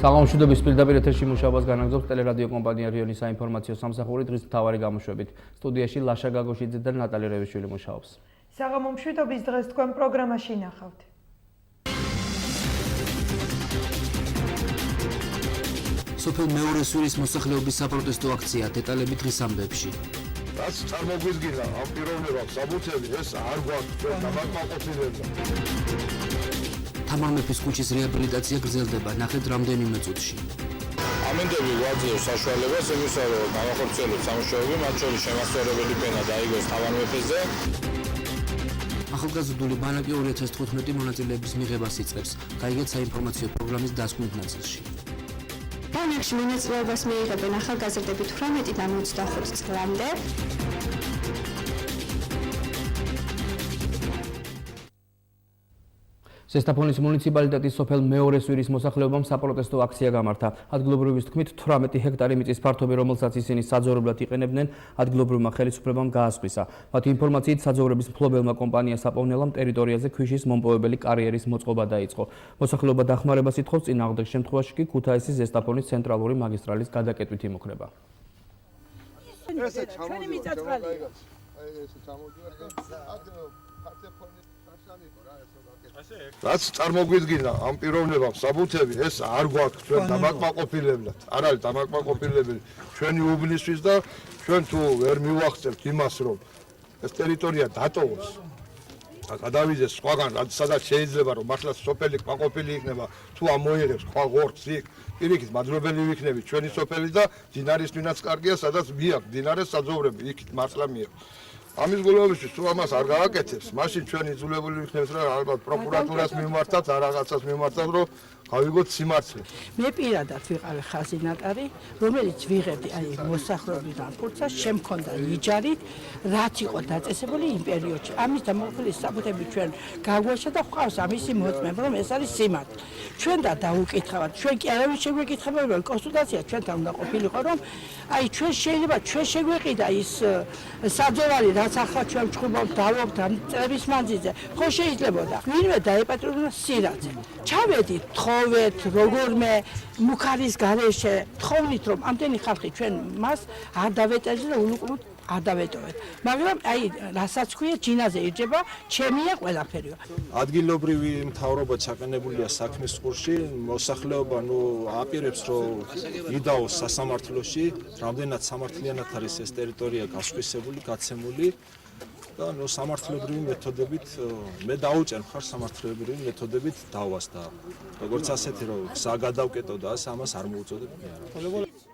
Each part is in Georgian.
საღამოშვიდობის პირდაპირ ეთერში მუშაობას განაგრძობს ტელერადიო კომპანია რიონის საინფორმაციო სამსახური დღის მთავარი გამოშვებით. სტუდიაში ლაშა გაგოშიძე და ნატალი რევიშვილი მუშაობს. საღამომშვიდობის დღეს თქვენ პროგრამაში ნახავთ. სოფელ მეორე სვირის მოსახლეობის საპროტესტო აქცია დეტალები დღის ამბებში. რაც წარმოგვიდგინა ამ პიროვნებამ საბუთები ეს არ გვაქვს ჩვენ დამაკმაყოფილებდა. თამარ მეფის ქუჩის რეაბილიტაცია გრძელდება ნახეთ რამდენიმე წუთში. ამენდები გვაძლევს საშუალებას იმისა, რომ განახორციელოს სამუშაოები, მათ შორის შემასწორებელი პენა დაიგოს თამარ მეფეზე. ახალგაზრდული ბანაკი 2015 მონაწილეების მიღებას იწყებს. გაიგეთ საინფორმაციო პროგრამის დასკვნით ნაწილში. ბანაკში მონაწილეობას მიიღებენ ახალგაზრდები 18-დან 25 წლამდე. ზესტაფონის მუნიციპალიტეტის სოფელ მეორე სვირის მოსახლეობამ საპროტესტო აქცია გამართა. ადგილობრივის თქმით 18 ჰექტარი მიწის ფართობი, რომელსაც ისინი საძოვრებლად იყენებდნენ, ადგილობრივმა ხელისუფლებამ გაასხვისა. მათი ინფორმაციით საძოვრების მფლობელმა კომპანია საპოვნელამ ტერიტორიაზე ქვიშის მომპოვებელი კარიერის მოწყობა დაიწყო. მოსახლეობა დახმარებას ითხოვს, წინააღმდეგ შემთხვევაში კი ქუთაისის ზესტაფონის ცენტრალური მაგისტრალის გადაკეტვით იმუქრება. რაც წარმოგვიდგინა ამ პიროვნებამ საბუთები ეს არ გვაქვს ჩვენ დამაკმაყოფილებდად. არ არის დამაკმაყოფილებელი ჩვენი უბნისთვის და ჩვენ თუ ვერ მივახცევთ იმას, რომ ეს ტერიტორია დატოვოს და გადავიდეს სხვაგან, სადაც შეიძლება რომ მართლაც სოფელი კმაყოფილი იქნება, თუ ამოიღებს სხვა ღორცს იქ, პირიქით მაძრობელი ვიქნები ჩვენი სოფელი და დინარის ვინაც კარგია, სადაც მიაქვს დინარის საძოვრები, იქით მართლა მიაქვს. ამის გულობებში თუ ამას არ გააკეთებს, მაშინ ჩვენ იძულებული ვიქნებით რა ალბათ პროკურატურას მიმართათ, არ რაღაცას მიმართათ, რომ გავიგოთ სიმართლე. მე პირადად ვიყავი ხაზინატარი, რომელიც ვიღებდი აი მოსახლეობიდან ფურცას, შემქონდა იჯარით, რაც იყო დაწესებული იმ პერიოდში. ამის დამოუკიდებლობის საბუთები ჩვენ გაგვაშა და ხავს ამისი მოწმება, რომ ეს არის სიმართლე. ჩვენ და დაუკითხავთ, ჩვენ კი არავის შეგვეკითხება, რომ კონსულტაცია ჩვენთან უნდა ყოფილიყო, რომ აი ჩვენ შეიძლება ჩვენ შეგვეყიდა ის საძოვარი, რაც ახლა ჩვენ ვჭხუბობთ, დავობთ ამ წლების მანძილზე, ხო შეიძლებოდა. ვინმე დაეპატრონა სირაძე. ჩავედით თხოვეთ როგორმე მუქარის გარეშე თხოვით რომ ამდენი ხალხი ჩვენ მას არ დავეტაჟეთ და ულუყრუთ არ დავეტოვეთ მაგრამ აი რასაც ქვია ჯინაზე ირჯება ჩემია ყველაფერიო ადგილობრივი მთავრობა ჩაყენებულია საქმის ყურში მოსახლეობა აპირებს რომ იდაოს სასამართლოში რამდენად სამართლიანად არის ეს ტერიტორია გასხვისებული გაცემული და სამართლებრივი მეთოდებით მე დაუჭერ მხარს სამართლებრივი მეთოდებით დავას და როგორც ასეთი რომ გზა გადავკეტო და ამას არ მოუწოდებ მე არა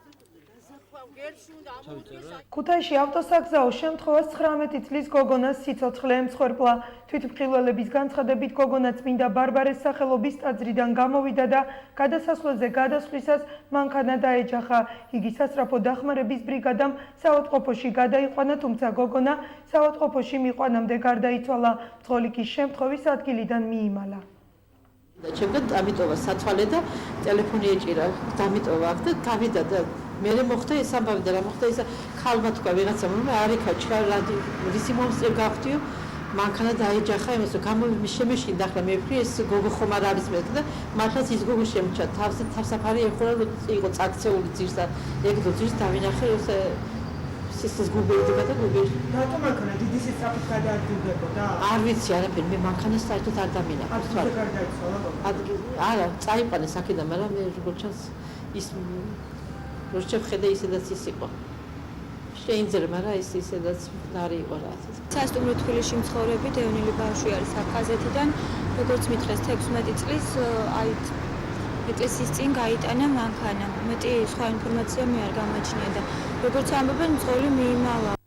ქუთაისში ავტოსაგზაო შემთხვევას 19 წლის გოგონას სიცოცხლე ემსხვერპლა. თვითმხილველების განცხადებით გოგონა წმინდა ბარბარეს სახელობის ტაძრიდან გამოვიდა და გადასასვლელზე გადასვლისას მანქანა დაეჯახა. იგი სასწრაფო დახმარების ბრიგადამ საავადმყოფოში გადაიყვანა, თუმცა გოგონა საავადმყოფოში მიყვანამდე გარდაიცვალა. მძღოლიკის შემთხვევის ადგილიდან მიიმალა. ჩემგან დამიტოვა სათვალე და ტელეფონი ეჭირა. დამიტოვა აქ და გავიდა და მე მოხდა ეს ამბავი და რა მოხდა ეს ხალმა თქვა ვიღაცამ რომ არიქა ჩვენ რისი მომსწრებ გავხდიო მანქანა დაეჯახა იმას რომ შემეშინდა ახლა მე ვფიქრი ეს გოგო ხომ არ არის მე და მართლაც ის გოგო შემჩა თავსაფარი ეხურა რომ იყო წაქცეული ძირს და ეგდო ძირს დავინახე ეს სისის გუბერდება და გუბერი რატო მანქანა დიდი სისწრაფით გადაადგილდებოდა არ ვიცი არაფერი მე მანქანას საერთოდ არ დამინახავს თვალ არა წაიყვანეს აქედან მაგრამ მე როგორც ჩანს ის როჩევ ხედა ისედაც ის იყო შეინძერმა რა ის ისედაც ნარი იყო რა სასტუმრო თბილისში მცხოვრები დევნილი ბავშვი არის აფხაზეთიდან როგორც მითხრეს 16 წლის აი ეკლესიის წინ გაიტანა მანქანა მეტი სხვა ინფორმაცია მე არ გამაჩნია და როგორც ამბობენ მძღოლი მიიმალა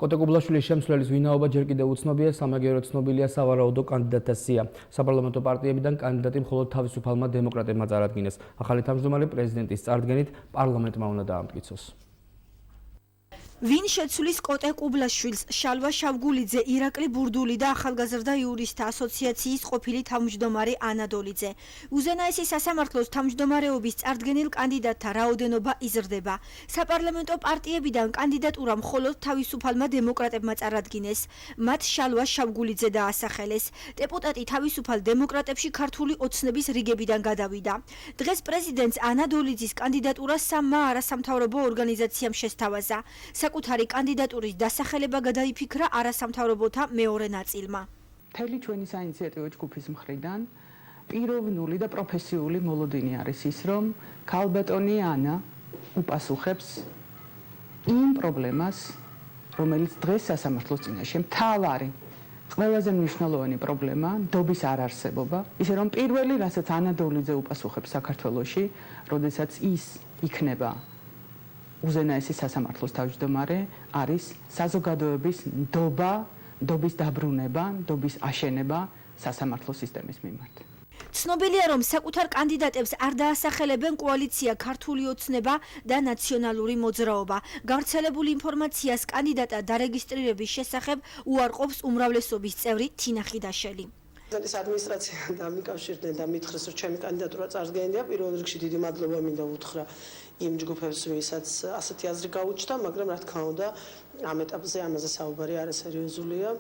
კოტე კუბლაშვილის შემცვლელის ვინაობა ჯერ კიდევ უცნობია, სამაგიეროდ ცნობილია სავარაუდო კანდიდატთა სია. საპარლამენტო პარტიებიდან კანდიდატი მხოლოდ თავისუფალმა დემოკრატებმა წარადგინეს. ახალი თავმჯდომარე პრეზიდენტის წარდგენით პარლამენტმა უნდა დაამტკიცოს. ვინ შეცვლის კოტე კუბლაშვილს, შალვა შავგულიძე, ირაკლი ბურდული და ახალგაზრდა იურისტთა ასოციაციის ყოფილი თავმჯდომარე ანა დოლიძე. უზენაესი სასამართლოს თავმჯდომარეობის წარდგენილ კანდიდატთა რაოდენობა იზრდება. საპარლამენტო პარტიებიდან კანდიდატურა მხოლოდ თავისუფალმა დემოკრატებმა წარადგინეს. მათ შალვა შავგულიძე დაასახელეს. დეპუტატი თავისუფალ დემოკრატებში ქართული ოცნების რიგებიდან გადავიდა. დღეს პრეზიდენტს ანა დოლიძის კანდიდატურა სამმა არასამთავრობო ორგანიზაციამ შესთავაზა. საკუთარი კანდიდატურის დასახელება გადაიფიქრა არასამთავრობოთა მეორე ნაწილმა. მთელი ჩვენი საინიციატივო ჯგუფის მხრიდან პიროვნული და პროფესიული მოლოდინი არის ის, რომ ქალბატონი ანა უპასუხებს იმ პრობლემას, რომელიც დღეს სასამართლოს წინაშე მთავარი ყველაზე მნიშვნელოვანი პრობლემა ნდობის არ არსებობა, ისე რომ პირველი, რასაც ანა დოლიძე უპასუხებს საქართველოში, როდესაც ის იქნება უზენაესი სასამართლოს თავმჯდომარე, არის საზოგადოების ნდობა, ნდობის დაბრუნება, ნდობის აშენება სასამართლო სისტემის მიმართ. ცნობილია, რომ საკუთარ კანდიდატებს არ დაასახელებენ კოალიცია ქართული ოცნება და ნაციონალური მოძრაობა. გავრცელებული ინფორმაციას კანდიდატად დარეგისტრირების შესახებ უარყოფს უმრავლესობის წევრი თინა ხიდაშელი. ეს ადმინისტრაცია დამიკავშირდნენ და მითხრეს, რომ ჩემი კანდიდატურა წარდგენილია. პირველ რიგში დიდი მადლობა მინდა უთხრა იმ ჯგუფებს, ვისაც ასეთი აზრი გაუჩნდა, მაგრამ რა თქმა უნდა, ამ ეტაპზე ამაზე საუბარი არასერიოზულია.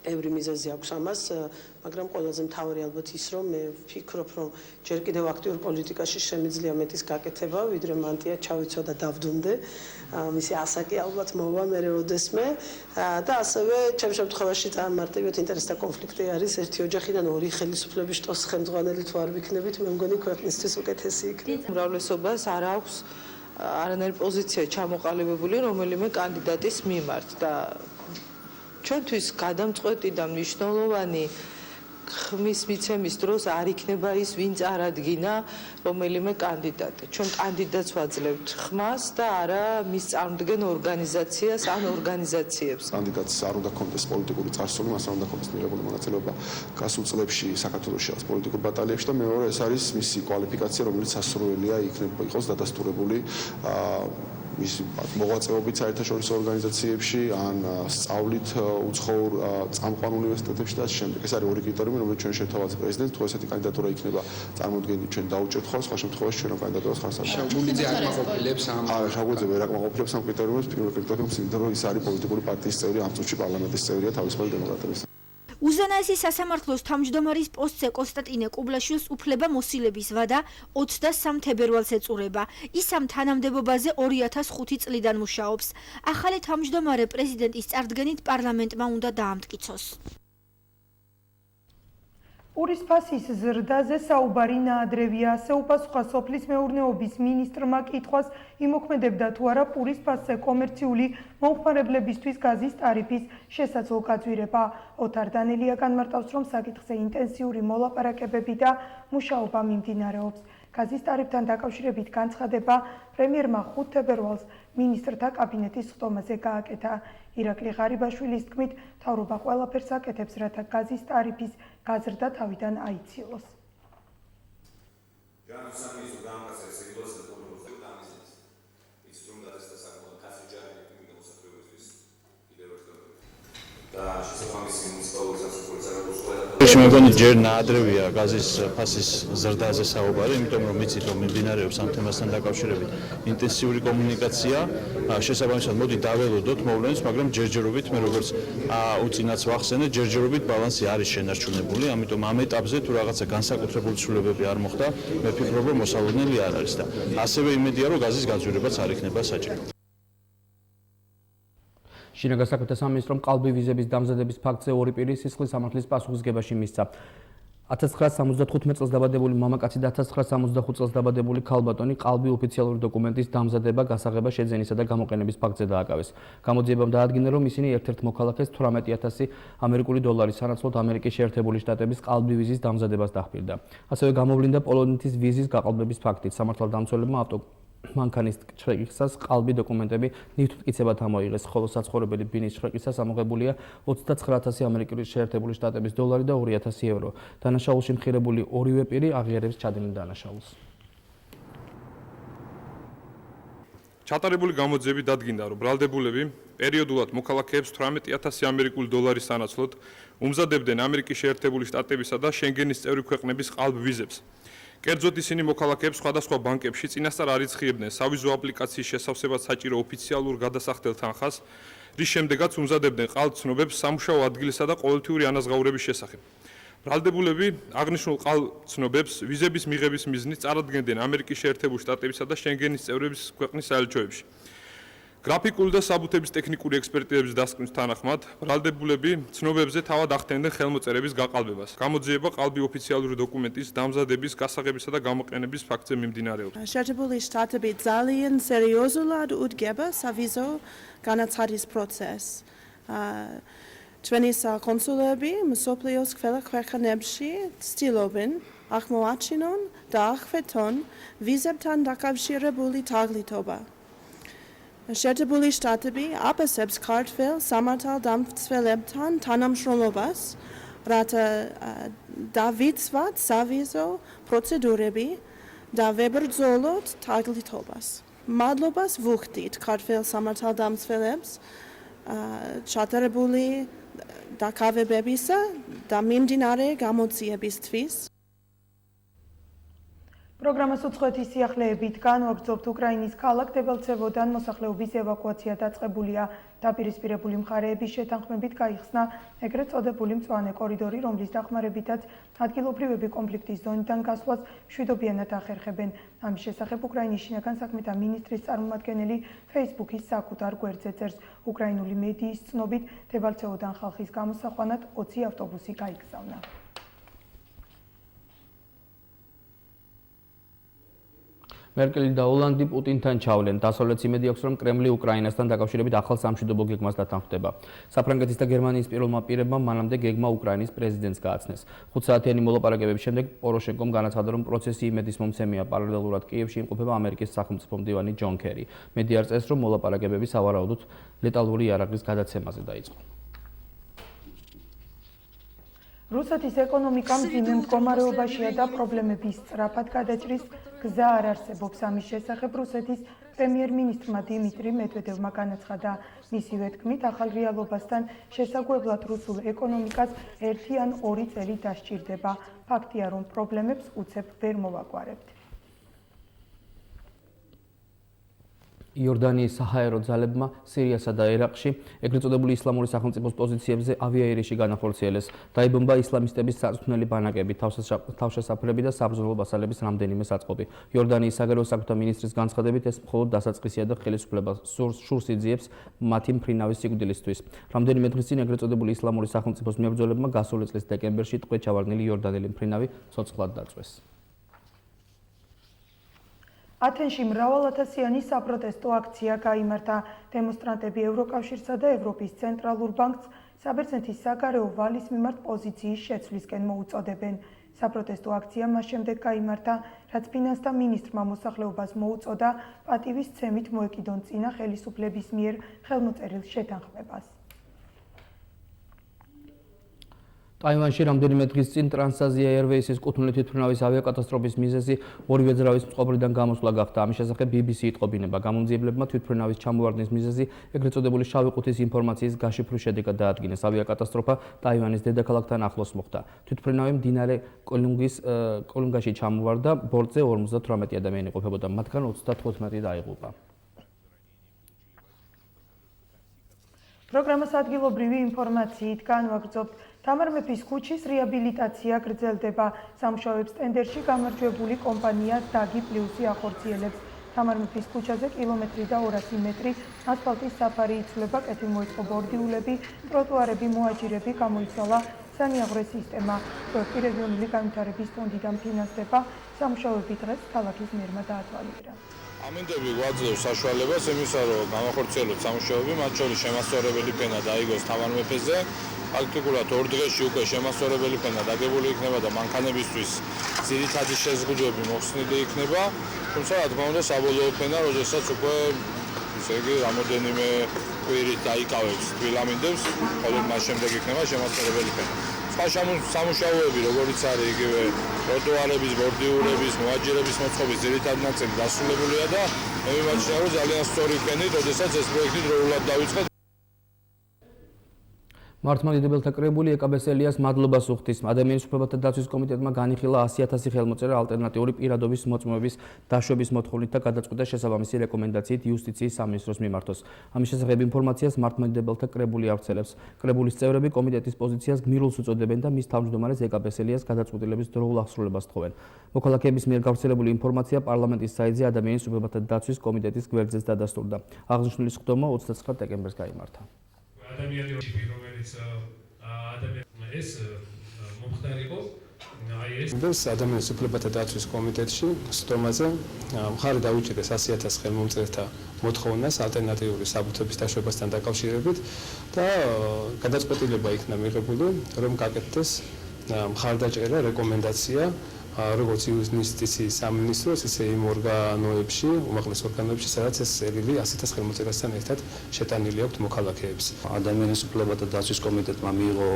Every მიზეზი აქვს ამას, მაგრამ ყველაზე მთავარი ალბათ ის, რომ მე ვფიქრობ, რომ ჯერ კიდევ აქტიურ პოლიტიკაში შემიძლია მეტის გაკეთება, ვიდრე მანტია ჩავიცვა და დავდუმდე. მისი ასაკი ალბათ მოვა მე როდესმე და ასევე ჩემ შემთხვევაში ძალიან მარტივად ინტერესთა კონფლიქტი არის. ერთი ოჯახიდან ორი ხელისუფლების შტოს ხელმძღვანელი თუ არ ვიქნებით, მე მგონი ქვეყნისთვის უკეთესი იქნება. უმრავლესობას არ აქვს არანაირი პოზიცია ჩამოყალიბებული რომელიმე კანდიდატის მიმართ და ჩვენთვის გადამწყვეტი და მნიშვნელოვანი ხმის მიცემის დროს არ იქნება ის, ვინ წარადგინა რომელიმე კანდიდატი. ჩვენ კანდიდატს ვაძლევთ ხმას და არა მის წარმდგენ ორგანიზაციას ან ორგანიზაციებს. კანდიდატს არ უნდა კონდეს პოლიტიკური წარსული, მას არ უნდა კონდეს მიღებული მონაწილეობა გასულ წლებში საქართველოში პოლიტიკურ ბატალიებში და მეორე ეს არის მისი კვალიფიკაცია, რომელიც სასურველია იქნება იყოს დადასტურებული მისი მოღვაწეობით საერთაშორისო ორგანიზაციებში ან სწავლით უცხოურ წამყვან უნივერსიტეტებში და შემდეგ. ეს არის ორი კრიტერიუმი, რომელიც ჩვენ შევთავაზეთ პრეზიდენტს, თუ ესეთი კანდიდატურა იქნება წარმოდგენილი, ჩვენ დაუჭერთ ხოლმე, სხვა შემთხვევაში ჩვენ ამ კანდიდატურას ხარს არ ვაძლევთ. შავგულიძე არ მაყოფილებს ამ შავგულიძე ვერ აკმაყოფილებს ამ კრიტერიუმებს, პირველ კრიტერიუმს იმიტომ რომ ის არის პოლიტიკური პარტიის წევრი, ამ წუთში პარლამენტის წევრია თავისუფალი დემოკრატების. უზენაესი სასამართლოს თავმჯდომარის პოსტზე კონსტანტინე კუბლაშვილს უფლება მოსილების ვადა 23 თებერვალს ეწურება. ის ამ თანამდებობაზე 2005 წლიდან მუშაობს. ახალი თავმჯდომარე პრეზიდენტის წარდგენით პარლამენტმა უნდა დაამტკიცოს. პურის ფასის ზრდაზე საუბარი ნაადრევია, ასე უპასუხა სოფლის მეურნეობის მინისტრმა კითხვას, იმოქმედებდა თუ არა პურის ფასზე კომერციული მომხმარებლებისთვის გაზის ტარიფის შესაძლო გაძვირება. ოთარ დანელია განმარტავს, რომ საკითხზე ინტენსიური მოლაპარაკებები და მუშაობა მიმდინარეობს. გაზის ტარიფთან დაკავშირებით განცხადება პრემიერმა 5 თებერვალს მინისტრთა კაბინეტის ხტომაზე გააკეთა. ირაკლი ღარიბაშვილის თქმით, მთავრობა ყველაფერს აკეთებს, რათა გაზის ტარიფის გაზრდა თავიდან აიცილოს. მე მგონი ჯერ ნაადრევია გაზის ფასის ზრდაზე საუბარი, იმიტომ რომ მიცით რომ მიმდინარეობს ამ თემასთან დაკავშირებით ინტენსიური კომუნიკაცია. შესაბამისად მოდი დაველოდოთ მოვლენებს, მაგრამ ჯერჯერობით მე როგორც უწინაც ვახსენე, ჯერჯერობით ბალანსი არის შენარჩუნებული, ამიტომ ამ ეტაპზე თუ რაღაცა განსაკუთრებული ცვლილებები არ მოხდა, მე ვფიქრობ რომ მოსალოდნელი არ არის და ასევე იმედია რომ გაზის გაძვირებაც არ იქნება საჭირო. შინაგან საქმეთა სამინისტრომ ყალბი ვიზების დამზადების ფაქტზე ორი პირის სისხლის სამართლის პასუხისგებაში მისცა. 1975 წელს დაბადებული მამაკაცი და 1965 წელს დაბადებული ქალბატონი ყალბი ოფიციალური დოკუმენტის დამზადება, გასაღება, შეძენისა და გამოყენების ფაქტზე დააკავეს. გამოძიებამ დაადგინა, რომ ისინი ერთ-ერთ მოქალაქეს 18,000 ამერიკული დოლარის სანაცვლოდ ამერიკის შეერთებული შტატების ყალბი ვიზის დამზადებას დახბირდა. ასევე გამოვლინდა პოლონეთის ვიზის გაყალბების ფაქტით. სამართალდამცველებმა მანქანის ჩრეკისას ყალბი დოკუმენტები ნივთმტკიცებად ამოიღეს, ხოლო საცხოვრებელი ბინის ჩრეკისას ამოღებულია 29,000 ამერიკული შეერთებული შტატების დოლარი და 2,000 ევრო. დანაშაულში მხირებული ორივე პირი აღიარებს ჩადენილ დანაშაულს. ჩატარებული გამოძიები დადგინდა, რომ ბრალდებულები პერიოდულად მოქალაქეებს 18,000 ამერიკული დოლარის სანაცვლოდ უმზადებდნენ ამერიკის შეერთებული შტატებისა და შენგენის წევრი ქვეყნების ყალბ ვიზებს. კერძოდ ისინი მოქალაქეებს სხვადასხვა ბანკებში წინასწარ არიცხებდნენ სავიზო აპლიკაციის შესავსებად საჭირო ოფიციალურ გადასახდელ თანხას, რის შემდეგაც უმზადებდნენ ყალბ ცნობებს სამუშაო ადგილისა და ყოველთვიური ანაზღაურების შესახებ. ბრალდებულები აღნიშნულ ყალბ ცნობებს ვიზების მიღების მიზნით წარადგენდნენ ამერიკის შეერთებული შტატებისა და შენგენის წევრების ქვეყნის საელჩოებში. გრაფიკული და საბუთების ტექნიკური ექსპერტიზების დასკვნის თანახმად, ბრალდებულები ცნობებზე თავად ახდენდნენ ხელმოწერების გაყალბებას. გამოძიება ყალბი ოფიციალური დოკუმენტის დამზადების, გასაღებისა და გამოყენების ფაქტზე მიმდინარეობს. შეერთებული შტატები ძალიან სერიოზულად უდგება სავიზო განაცხადის პროცესს. ჩვენი კონსულები მსოფლიოს ყველა ქვეყანაში ცდილობენ აღმოაჩინონ და აღკვეთონ ვიზებთან დაკავშირებული თაღლითობა. შეერთებული შტატები აფასებს ქართველ სამართალდამცველებთან თანამშრომლობას, რათა დავიცვათ სავიზო პროცედურები და ვებრძოლოთ თაღლითობას. მადლობას ვუხდით ქართველ სამართალდამცველებს ჩატარებული დაკავებებისა და მიმდინარე გამოძიებისთვის. პროგრამას უცხოეთის სიახლეებით განვაგრძობთ უკრაინის ქალაქ დებელცევოდან მოსახლეობის ევაკუაცია დაწყებულია. დაპირისპირებული მხარეების შეთანხმებით გაიხსნა ეგრეთ წოდებული მწვანე კორიდორი, რომლის დახმარებითაც ადგილობრივები კონფლიქტის ზონიდან გასვლას მშვიდობიანად ახერხებენ. ამის შესახებ უკრაინის შინაგან საქმეთა მინისტრის წარმომადგენელი Facebook-ის საკუთარ გვერდზე წერს. უკრაინული მედიის ცნობით, დებელცევოდან ხალხის გამოსაყვანად 20 ავტობუსი გაიგზავნა. მერკელი და ოლანდი პუტინთან ჩავლენ. დასავლეთს იმედი აქვს, რომ კრემლი უკრაინასთან დაკავშირებით ახალ სამშვიდობო გეგმას დათანხმდება. საფრანგეთის და გერმანიის პირველმა პირებმა მანამდე გეგმა უკრაინის პრეზიდენტს გააცნეს. 5 საათიანი მოლაპარაკებების შემდეგ პოროშენკომ განაცხადა, რომ პროცესი იმედის მომცემია. პარალელურად კიევში იმყოფება ამერიკის სახელმწიფო მდივანი ჯონ კერი. მედია წერს, რომ მოლაპარაკებები სავარაუდოდ ლეტალური იარაღის გადაცემაზე დაიწყო. რუსეთის ეკონომიკა მძიმე მდგომარეობაშია და პრობლემების სწრაფად გადაჭრის გზა არ არსებობს. ამის შესახებ რუსეთის პრემიერ-მინისტრმა დიმიტრი მედვედევმა განაცხადა. მისივე თქმით, ახალ რეალობასთან შესაგვებლად რუსულ ეკონომიკას 1 ან 2 წელი დასჭირდება. ფაქტია, რომ პრობლემებს უცებ ვერ მოვაგვარებთ. იორდანიის საჰაერო ძალებმა სირიასა და ერაყში ეგრეთ წოდებული ისლამური სახელმწიფოს პოზიციებზე ავიაერიში განახორციელეს. დაიბომბა ისლამისტების სარწმუნოელი ბანაკები, თავშესაფრები და საბრძოლო მასალების რამდენიმე საწყობი. იორდანიის საგარეო საქმეთა მინისტრის განცხადებით, ეს მხოლოდ დასაწყისია და ხელისუფლება სურს იძიებს მათი მფრინავის სიკვდილისთვის. რამდენიმე დღის წინ ეგრეთ წოდებული ისლამური სახელმწიფოს მებრძოლებმა გასული წლის დეკემბერში ტყვედ ჩავარდნილი იორდანელი მფრინავი ცოცხლად დაწვეს. ათენში მრავალათასიანი საპროტესტო აქცია გაიმართა. დემონსტრანტები ევროკავშირსა და ევროპის ცენტრალურ ბანკს საბერძნეთის საგარეო ვალის მიმართ პოზიციის შეცვლისკენ მოუწოდებენ. საპროტესტო აქცია მას შემდეგ გაიმართა, რაც ფინანსთა მინისტრმა მოსახლეობას მოუწოდა პატივის ცემით მოეკიდონ წინა ხელისუფლების მიერ ხელმოწერილ შეთანხმებას. ტაივანში რამდენიმე დღის წინ ტრანსაზია ერვეისის კუთვნილი თვითმფრინავის ავიაკატასტროფის მიზეზი ორივე ძრავის მწყობრიდან გამოსვლა გახდა. ამის შესახებ BBC იტყობინება. გამომძიებლებმა თვითმფრინავის ჩამოვარდნის მიზეზი ეგრეთ წოდებული შავი ყუთის ინფორმაციის გაშიფვრის შედეგად დაადგინეს. ავიაკატასტროფა ტაივანის დედაქალაქთან ახლოს მოხდა. თვითმფრინავი მდინარე კოლუნგაში ჩამოვარდა. ბორტზე 58 ადამიანი იყოფებოდა, მათგან 35 დაიღუპა. პროგრამას ადგილობრივი ინფორმაციით განვაგრძობთ. თამარ მეფის ქუჩის რეაბილიტაცია გრძელდება. სამუშაოებს ტენდერში გამარჯვებული კომპანია დაგი პლუსი ახორციელებს. თამარ მეფის ქუჩაზე კილომეტრი და 200 მეტრი ასფალტის საფარი იცვლება, კეთილ მოიწყო ბორდიულები, ტროტუარები, მოაჯირები, გამოიცვალა სანიაღვრე სისტემა. პროექტი რეგიონული განვითარების ფონდიდან ფინანსდება. სამუშაოები დღეს ქალაქის მერმა დაათვალიერა. ამინდები გვაძლევს საშუალებას იმისა, რომ გამახორციელოთ სამუშაოები, მათ შორის შემასწორებელი ფენა დაიგოს თამარ მეფეზე. ფაქტიკულად 2 დღეში უკვე შემასწორებელი ფენა დაგებული იქნება და მანქანებისთვის ძირითადი შეზღუდვები მოხსნილი იქნება. თუმცა რა თქმა უნდა საბოლოო ფენა, როდესაც უკვე ისე იგი რამოდენიმე კვირით დაიკავებს თბილამინდებს, ხოლო მას შემდეგ იქნება შემასწორებელი ფენა. სხვა სამუშაოები, როგორც არის იგივე ტროტუარების, ბორდიურების, მოაჯირების მოწყობის ძირითადი ნაწილი დასრულებულია და მე მიმაჩნია რომ ძალიან სწორი იქნით, ოდესაც ეს პროექტი დროულად დავიწყეთ. მართლმადიდებელთა კრებული ეკაბესელიას მადლობას უხდის. ადამიანის უფლებათა დაცვის კომიტეტმა განიხილა 100,000 ხელმოწერა ალტერნატიული პირადობის მოწმობების დაშვების მოთხოვნით და გადაწყვიტა შესაბამისი რეკომენდაციით იუსტიციის სამინისტროს მიმართოს. ამის შესახებ ინფორმაციას მართლმადიდებელთა კრებული ავრცელებს. კრებულის წევრები კომიტეტის პოზიციას გმირულს უწოდებენ და მის თავმჯდომარეს ეკაბესელიას გადაწყვეტილების დროულ აღსრულებას თხოვენ. მოქალაქეების მიერ გავრცელებული ინფორმაცია პარლამენტის საიტზე ადამიანის უფლებათა დაცვის კომიტეტის გვერდზეც დადასტურდა. აღნიშნული სხდომა 29 დეკემბერს გაიმართა. ადამიანის უფლებათა დაცვის კომიტეტში სხდომაზე მხარი დაუჭირეს 100,000 ხელმომწერთა მოთხოვნას ალტერნატიული საბუთების დაშვებასთან დაკავშირებით და გადაწყვეტილება იქნა მიღებული, რომ გაკეთდეს მხარდაჭერა რეკომენდაცია როგორც იუსტიციის სამინისტროს, ისე იმ ორგანოებში, უმაღლეს ორგანოებში, სადაც ეს წერილი 100,000 ხელმოწერასთან ერთად შეტანილი აქვს მოქალაქეებს. ადამიანის უფლებათა დაცვის კომიტეტმა მიიღო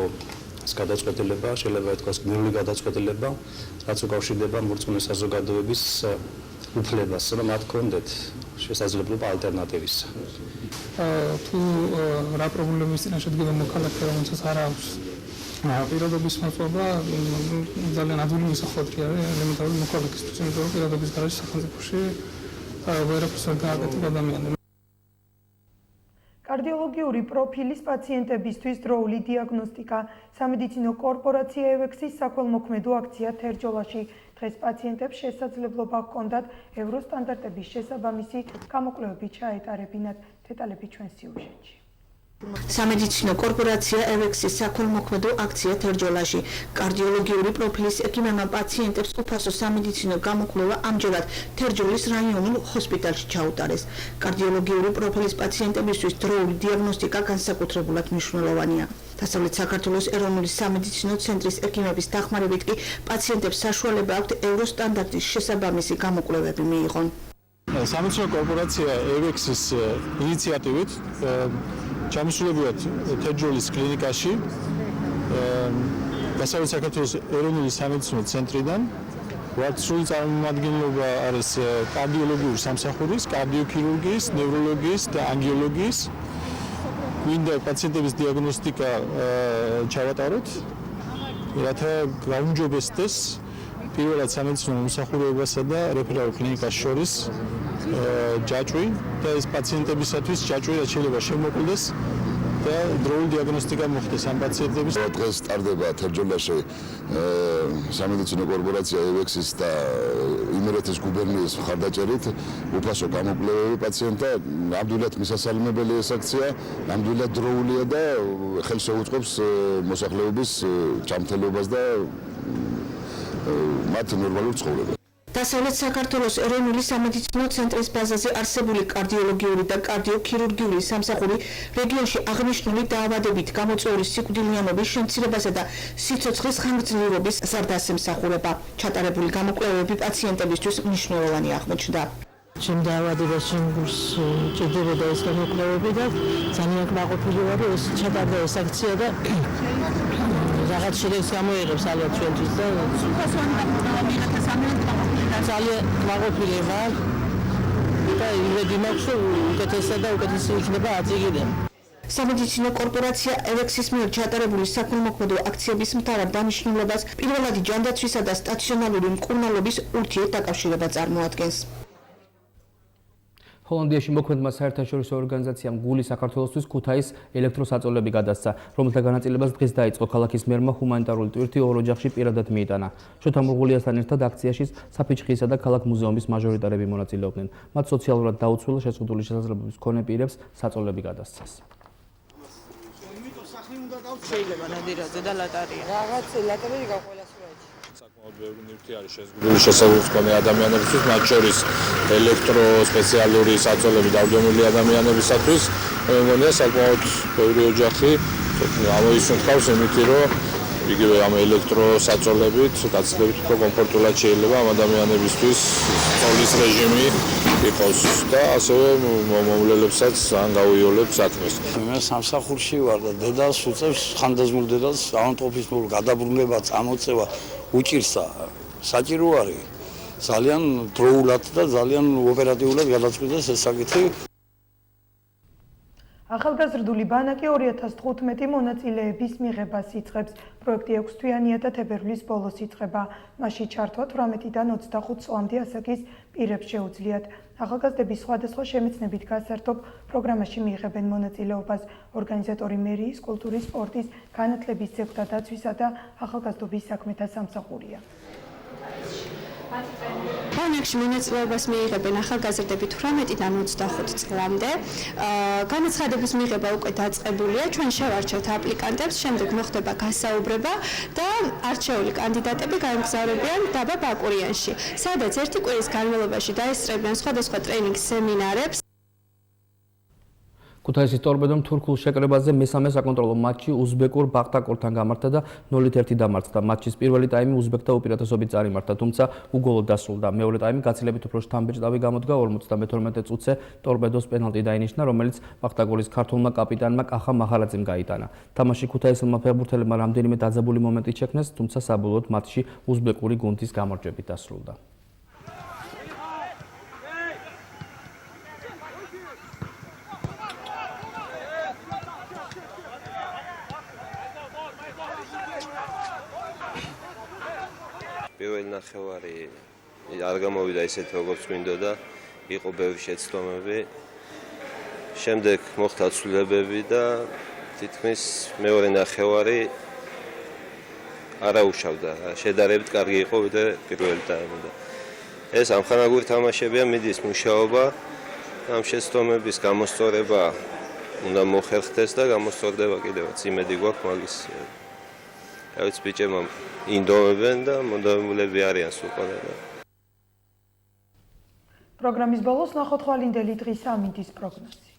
გადაწყვეტილება, შეიძლება ითქვას გმირული გადაწყვეტილება, რაც უკავშირდება მორწმუნე საზოგადოების უფლებას, რომ მათ ჰქონდეთ შესაძლებლობა ალტერნატივის. თუ რა პრობლემის წინაშე დგება მოქალაქე, რომელსაც არ აქვს პირადობის მოწმობა, ძალიან ადვილი მისახვედრი არის ელემენტარული მოქალაქისთვის, იმიტომ რომ პირადობის გარშე სახელმწიფოში ვერაფერს არ გააკეთებ ადამიანებს. კარდიოლოგიური პროფილის პაციენტებისთვის დროული დიაგნოსტიკა. სამედიცინო კორპორაცია ევექსის საქველმოქმედო აქცია თერჯოლაში. დღეს პაციენტებს შესაძლებლობა ჰქონდათ ევროსტანდარტების შესაბამისი გამოკვლევები ჩაეტარებინათ. დეტალები ჩვენ სიუჟეტში. სამედიცინო კორპორაცია ევექსის საქველმოქმედო აქცია თერჯოლაში. კარდიოლოგიური პროფილის ექიმებმა პაციენტებს უფასო სამედიცინო გამოკვლევა ამჯერად თერჯოლის რაიონულ ჰოსპიტალში ჩაუტარეს. კარდიოლოგიური პროფილის პაციენტებისთვის დროული დიაგნოსტიკა განსაკუთრებულად მნიშვნელოვანია. დასავლეთ საქართველოს ეროვნული სამედიცინო ცენტრის ექიმების დახმარებით კი პაციენტებს საშუალება აქვთ ევროსტანდარტის შესაბამისი გამოკვლევები მიიღონ. სამედიცინო კორპორაცია ევექსის ინიციატივით ჩამოსულებიათ თერჯოლის კლინიკაში დასავლეთ საქართველოს ეროვნული სამედიცინო ცენტრიდან, რაც სრული წარმომადგენლობა არის კარდიოლოგიური სამსახურის, კარდიოქირურგიის, ნევროლოგიის და ანგიოლოგიის. გვინდა პაციენტების დიაგნოსტიკა ჩავატაროთ, რათა გაუმჯობესდეს პირველად სამედიცინო მომსახურებასა და რეფერალურ კლინიკას შორის ჯაჭვი და ეს პაციენტებისათვის ჯაჭვი რაც შეიძლება შემოკლდეს და დროული დიაგნოსტიკა მოხდეს ამ პაციენტების. დღეს სტარდება თერჯოლაში სამედიცინო კორპორაცია ევექსის და იმერეთის გუბერნიის მხარდაჭერით უფასო გამოკვლევები პაციენტთა. ნამდვილად მისასალმებელი ეს აქცია, ნამდვილად დროულია და ხელს შეუწყობს მოსახლეობის ჯანმრთელობას და მათ ნორმალურ ცხოვრებას. დასავლეთ საქართველოს ეროვნული სამედიცინო ცენტრის ბაზაზე არსებული კარდიოლოგიური და კარდიოქირურგიული სამსახური რეგიონში აღნიშნული დაავადებით გამოწვეული სიკვდილიანობის შემცირებასა და სიცოცხლის ხანგრძლივობის ზრდას ემსახურება. ჩატარებული გამოკვლევები პაციენტებისთვის მნიშვნელოვანი აღმოჩნდა. ჩემ დაავადებას ჭირდებოდა ეს გამოკვლევები და ძალიან კმაყოფილი ვარ, რომ ეს ჩატარდა ეს აქცია და რაღაც შედეგს გამოიღებს ალბათ ჩვენთვის და ძალიან კმაყოფილი ვარ და იმედი მაქვს, რომ უკეთესად და უკეთესი იქნება აწიგიდან. სამედიცინო კორპორაცია ევექსის მიერ ჩატარებული საქველმოქმედო აქციების მთავარ დანიშნულებას პირველადი ჯანდაცვისა და სტაციონარული მკურნალობის ურთიერთდაკავშირება წარმოადგენს. ჰოლანდიაში მოქმედმა საერთაშორისო ორგანიზაციამ გული საქართველოსთვის ქუთაის ელექტროსაწოლები გადასცა, რომელთა განაწილებას დღეს დაიწყო. ქალაქის მერმა ჰუმანიტარული ტვირთი ორ ოჯახში პირადად მიიტანა. შოთა მურღულიასთან ერთად აქციაში საფიჩხიისა და ქალაქ მუზეუმის მაჟორიტარები მონაწილეობდნენ. მათ სოციალურად დაუცველ შეზღუდული შესაძლებლობის მქონე პირებს საწოლები გადასცეს. შეიძლება ნადირაძე და ლატარია. რაღაც ლატარია გაყოლას საკმაოდ ბევრი ნივთი არის შეზღუდული შესაძლებლობის მქონე ადამიანებისთვის, მათ შორის ელექტროსპეციალური საწოლები დავრდომილი ადამიანებისათვის. მე მგონია საკმაოდ ბევრი ოჯახი ამოისუნთქავს იმითი, რომ იგივე ამ ელექტროსაწოლებით გაცილებით უფრო კომფორტულად შეიძლება ამ ადამიანებისთვის სწავლის რეჟიმი იყოს და ასევე მომავლებსაც ან გაუიოლებს საქმეს. მე სამსახურში ვარ და დედას უწევს ხანდაზმულ დედას ავტოფისმურ გადაბრუნება, წამოწევა უჭირსა. საჭირო არის ძალიან დროულად და ძალიან ოპერატიულად გადაწყვიტეს ეს საკითხი. ახალგაზრდული ბანაკი 2015 მონაწილეების მიღებას იწყებს. პროექტი 6 თვიანია და თებერვლის ბოლოს იწყება. მასში ჩართვა 18-დან 25 წლამდე ასაკის პირებს შეუძლიათ. ახალგაზრდები სხვადასხვა შემეცნებით გასართობ პროგრამაში მიიღებენ მონაწილეობას. ორგანიზატორი მერიის, კულტურის, სპორტის, განათლების ძეგლთა დაცვისა და ახალგაზრდობის საქმეთა სამსახურია. ბანაკში მონაწილეობას მიიღებენ ახალგაზრდები 18-დან 25 წლამდე. განაცხადების მიღება უკვე დაწყებულია. ჩვენ შევარჩევთ აპლიკანტებს, შემდეგ მოხდება გასაუბრება და არჩეული კანდიდატები გაემგზავრებიან დაბა ბაკურიანში, სადაც ერთი კვირის განმავლობაში დაესწრებიან სხვადასხვა ტრენინგ სემინარებს. ქუთაისის ტორპედომ თურქულ შეკრებაზე მესამე საკონტროლო მატჩი უზბეკურ ბახტაკორთან გამართა და 0-1 დამარცხდა. მატჩის პირველი ტაიმი უზბეკთა უპირატესობით წარიმართა, თუმცა უგოლოდ დასრულდა. მეორე ტაიმი გაცილებით უფრო შთამბეჭდავი გამოდგა. 52 წუთზე ტორპედოს პენალტი დაინიშნა, რომელიც ბახტაკორის ქართველმა კაპიტანმა კახა მაჰარაძემ გაიტანა. თამაში ქუთაისელმა ფეხბურთელებმა რამდენიმე დაძაბული მომენტი შექმნეს, თუმცა საბოლოოდ მატჩი უზბეკური გუნდის გამარჯვებით დასრულდა. პირველი ნახევარი არ გამოვიდა ისეთ როგორც მინდოდა, იყო ბევრი შეცდომები. შემდეგ მოხდა ცვლილებები და თითქმის მეორე ნახევარი არაუშავდა. შედარებით კარგი იყო ვიდრე პირველი ტაიმი და ეს ამხანაგური თამაშებია, მიდის მუშაობა, ამ შეცდომების გამოსწორება უნდა მოხერხდეს და გამოსწორდება კიდევაც იმედი გვაქვს მაგის. რაც ბიჭებმა ინდომებენ და მონდომებულები არიან სულ ყველა. პროგრამის ბოლოს ნახოთ ხვალინდელი დღის ამინდის პროგნოზი.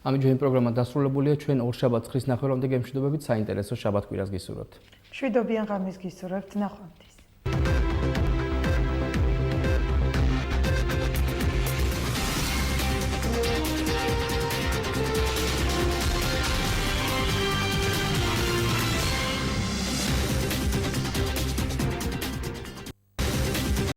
ამით ჩვენი პროგრამა დასრულებულია. ჩვენ ორშაბათს ხრის ნახევრამდე გემშვიდობებით, საინტერესო შაბათ-კვირას გისურვებთ. მშვიდობიან ღამეს გისურვებთ. ნახვამდის.